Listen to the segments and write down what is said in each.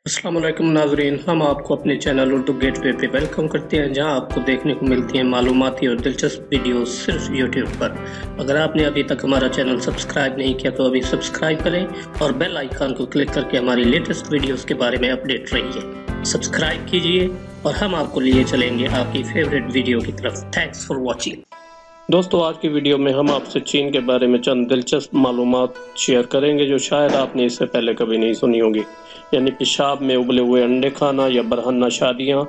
अस्सलाम वालेकुम नाज़रीन, हम आपको अपने चैनल उर्दू गेटवे पे वेलकम करते हैं, जहां आपको देखने को मिलती हैं मालूमाती और दिलचस्प वीडियोस सिर्फ यूट्यूब पर। अगर आपने अभी तक हमारा चैनल सब्सक्राइब नहीं किया तो अभी सब्सक्राइब करें और बेल आइकन को क्लिक करके हमारी लेटेस्ट वीडियोस के बारे में अपडेट रहिए। सब्सक्राइब कीजिए और हम आपको लिए चलेंगे आपकी फेवरेट वीडियो की तरफ। Thanks for watching. दोस्तों, आज की वीडियो में हम आपसे चीन के बारे में चंद दिलचस्प मालूमात शेयर करेंगे जो शायद आपने इससे पहले कभी नहीं सुनी होंगी, यानी पेशाब में उबले हुए अंडे खाना या बरहन्ना शादियाँ,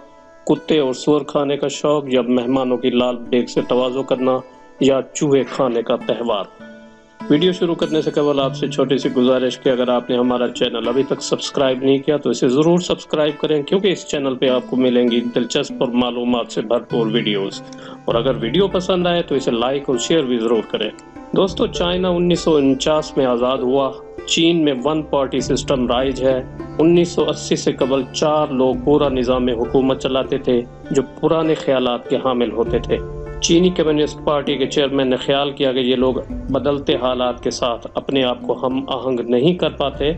कुत्ते और सुअर खाने का शौक या मेहमानों की लाल बेग से तवाज़ो करना या चूहे खाने का त्यौहार। वीडियो शुरू करने से केवल आपसे छोटी सी गुजारिश कि अगर आपने हमारा चैनल अभी तक सब्सक्राइब नहीं किया तो इसे ज़रूर सब्सक्राइब करें, क्योंकि इस चैनल पे आपको मिलेंगी दिलचस्प और मालूमात से भरपूर वीडियोस। और अगर वीडियो पसंद आए तो इसे लाइक और शेयर भी ज़रूर करें। दोस्तों, चाइना 1949 में आज़ाद हुआ। चीन में वन पार्टी सिस्टम राइज है। 1980 से कबल 4 लोग पूरा निज़ाम हुकूमत चलाते थे जो पुराने ख्यालात के हामिल होते थे। चीनी कम्युनिस्ट पार्टी के चेयरमैन ने ख्याल किया कि ये लोग बदलते हालात के साथ अपने आप को हम आहंग नहीं कर पाते,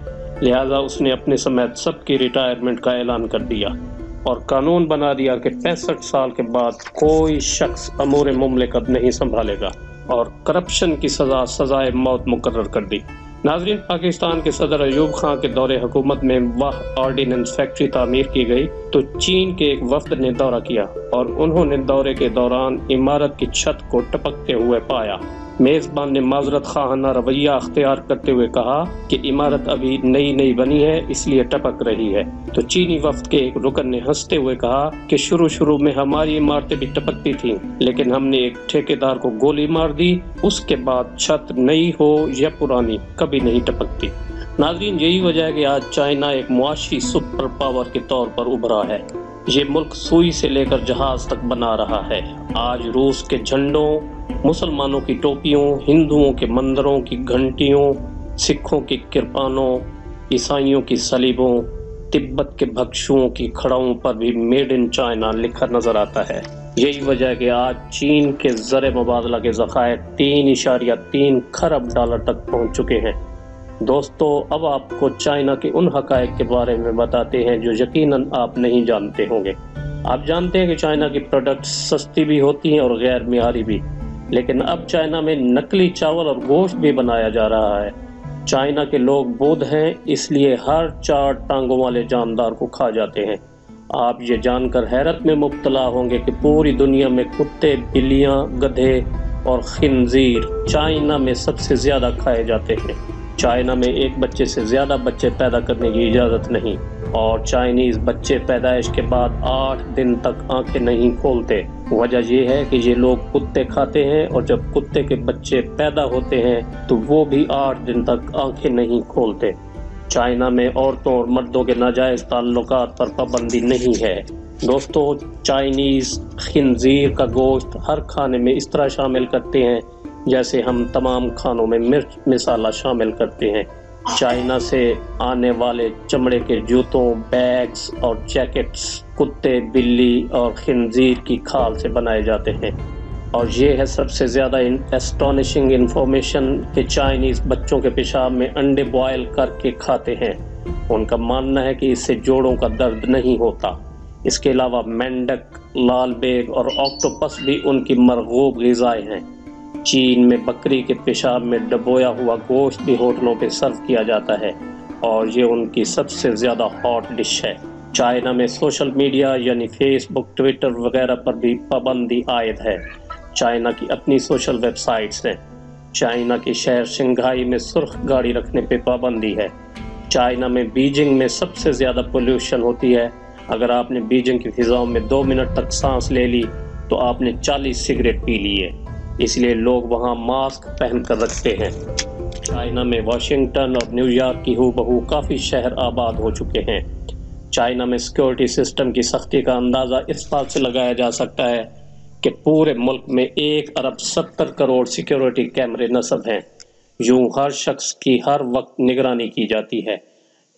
लिहाजा उसने अपने समेत सबकी रिटायरमेंट का ऐलान कर दिया और कानून बना दिया कि 65 साल के बाद कोई शख्स अमूर मुमलिकत नहीं संभालेगा और करप्शन की सजाए मौत मुकर्रर कर दी। नाजरीन, पाकिस्तान के सदर अयूब खान के दौरे हुकूमत में वह ऑर्डिनेंस फैक्ट्री तामीर की गई तो चीन के एक वफ्द ने दौरा किया और उन्होंने दौरे के दौरान इमारत की छत को टपकते हुए पाया। मेजबान ने माजरत खाना रवैया अख्तियार करते हुए कहा कि इमारत अभी नई बनी है, इसलिए टपक रही है। तो चीनी वफ्द के एक रुकन ने हंसते हुए कहा कि शुरू में हमारी इमारतें भी टपकती थीं, लेकिन हमने एक ठेकेदार को गोली मार दी, उसके बाद छत नई हो या पुरानी कभी नहीं टपकती। नाज़रीन, यही वजह है कि आज चाइना एक मुआशी सुपर पावर के तौर पर उभरा है। ये मुल्क सुई से लेकर जहाज तक बना रहा है। आज रूस के झंडों, मुसलमानों की टोपियों, हिंदुओं के मंदिरों की घंटियों, सिखों की किरपानों, ईसाइयों की सलीबों, तिब्बत के भक्षुओं की खड़ाओं पर भी मेड इन चाइना लिखा नजर आता है। यही वजह है कि आज चीन के ज़र मुबादला के ज़खायर 3.3 खरब डॉलर तक पहुंच चुके हैं। दोस्तों, अब आपको चाइना के उन हकायक के बारे में बताते हैं जो यकीनन आप नहीं जानते होंगे। आप जानते हैं कि चाइना की प्रोडक्ट्स सस्ती भी होती हैं और गैर मियारी भी, लेकिन अब चाइना में नकली चावल और गोश्त भी बनाया जा रहा है। चाइना के लोग बौद्ध हैं, इसलिए हर 4 टांगों वाले जानदार को खा जाते हैं। आप ये जानकर हैरत में मुब्तला होंगे कि पूरी दुनिया में कुत्ते, बिल्लियाँ, गधे और खिंजीर चाइना में सबसे ज़्यादा खाए जाते हैं। चाइना में एक बच्चे से ज़्यादा बच्चे पैदा करने की इजाज़त नहीं और चाइनीज़ बच्चे पैदाइश के बाद 8 दिन तक आंखें नहीं खोलते। वजह यह है कि ये लोग कुत्ते खाते हैं और जब कुत्ते के बच्चे पैदा होते हैं तो वो भी 8 दिन तक आंखें नहीं खोलते। चाइना में औरतों और मर्दों के नाजायज़ ताल्लुकात पर पाबंदी नहीं है। दोस्तों, चाइनीज़ खिंजीर का गोश्त हर खाने में इस तरह शामिल करते हैं जैसे हम तमाम खानों में मिर्च मसाला शामिल करते हैं। चाइना से आने वाले चमड़े के जूतों, बैग्स और जैकेट्स कुत्ते, बिल्ली और खिंजीर की खाल से बनाए जाते हैं। और ये है सबसे ज़्यादा एस्टोनिशिंग इन्फॉर्मेशन कि चाइनीज़ बच्चों के पेशाब में अंडे बॉयल करके खाते हैं। उनका मानना है कि इससे जोड़ों का दर्द नहीं होता। इसके अलावा मेंढक, लाल बेग और ऑक्टोपस भी उनकी मरगूब ग़िज़ाएं हैं। चीन में बकरी के पेशाब में डबोया हुआ गोश्त भी होटलों पे सर्व किया जाता है और ये उनकी सबसे ज़्यादा हॉट डिश है। चाइना में सोशल मीडिया यानी फेसबुक, ट्विटर वगैरह पर भी पाबंदी आयद है। चाइना की अपनी सोशल वेबसाइट्स हैं। चाइना के शहर शंघाई में सुर्ख गाड़ी रखने पे पाबंदी है। चाइना में बीजिंग में सबसे ज़्यादा पोल्यूशन होती है। अगर आपने बीजिंग की फिजाओं में 2 मिनट तक सांस ले ली तो आपने 40 सिगरेट पी ली है, इसलिए लोग वहाँ मास्क पहन कर रखते हैं। चाइना में वाशिंगटन और न्यूयॉर्क की हूबहू काफ़ी शहर आबाद हो चुके हैं। चाइना में सिक्योरिटी सिस्टम की सख्ती का अंदाज़ा इस बात से लगाया जा सकता है कि पूरे मुल्क में 1 अरब 70 करोड़ सिक्योरिटी कैमरे नस्ब हैं। यूँ हर शख्स की हर वक्त निगरानी की जाती है।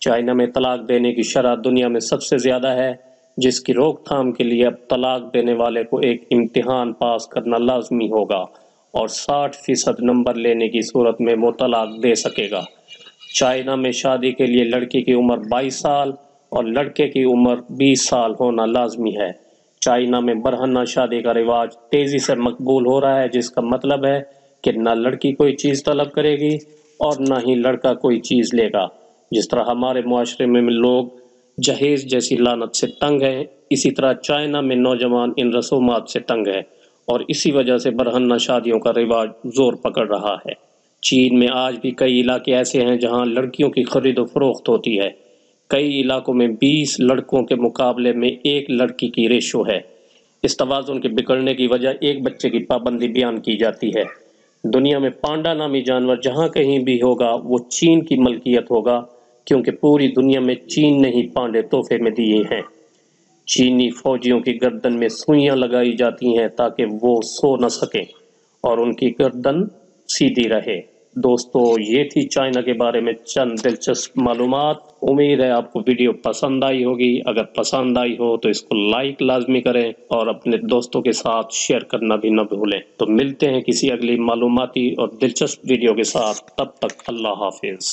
चाइना में तलाक देने की शरह दुनिया में सबसे ज़्यादा है, जिसकी रोकथाम के लिए अब तलाक देने वाले को एक इम्तिहान पास करना लाजमी होगा और 60% नंबर लेने की सूरत में वो तलाक दे सकेगा। चाइना में शादी के लिए लड़की की उम्र 22 साल اور لڑکے کی عمر 20 سال ہونا لازمی ہے۔ چائنا میں برہنہ شادی کا رواج تیزی سے مقبول ہو رہا ہے، جس کا مطلب ہے کہ نہ لڑکی کوئی چیز طلب کرے گی اور نہ ہی لڑکا کوئی چیز لے گا۔ جس طرح ہمارے معاشرے میں لوگ جہیز جیسی لعنت سے تنگ ہیں، اسی طرح چائنا میں نوجوان ان رسومات سے تنگ ہے اور اسی وجہ سے برہنہ شادیوں کا رواج زور پکڑ رہا ہے۔ چین میں آج بھی کئی علاقے ایسے ہیں جہاں لڑکیوں کی خرید و فروخت ہوتی ہے۔ کئی علاقوں میں 20 لڑکوں کے مقابلے میں 1 لڑکی کی ریشو ہے۔ اس توازن کے بگڑنے کی وجہ ایک بچے کی پابندی بیان کی جاتی ہے۔ دنیا میں پانڈا نامی جانور جہاں کہیں بھی ہوگا وہ چین کی ملکیت ہوگا، کیونکہ پوری دنیا میں چین نے ہی پانڈے تحفے میں دیے ہیں۔ چینی فوجیوں کی گردن میں سوئیاں لگائی جاتی ہیں تاکہ وہ سو نہ سکیں اور ان کی گردن سیدھی رہے۔ دوستو، یہ تھی چائنا کے بارے میں چند دلچسپ معلومات۔ امید ہے آپ کو ویڈیو پسند آئی ہوگی۔ اگر پسند آئی ہو تو اس کو لائک لازمی کریں اور اپنے دوستوں کے ساتھ شیئر کرنا بھی نہ بھولیں۔ تو ملتے ہیں کسی اگلی معلوماتی اور دلچسپ ویڈیو کے ساتھ، تب تک اللہ حافظ۔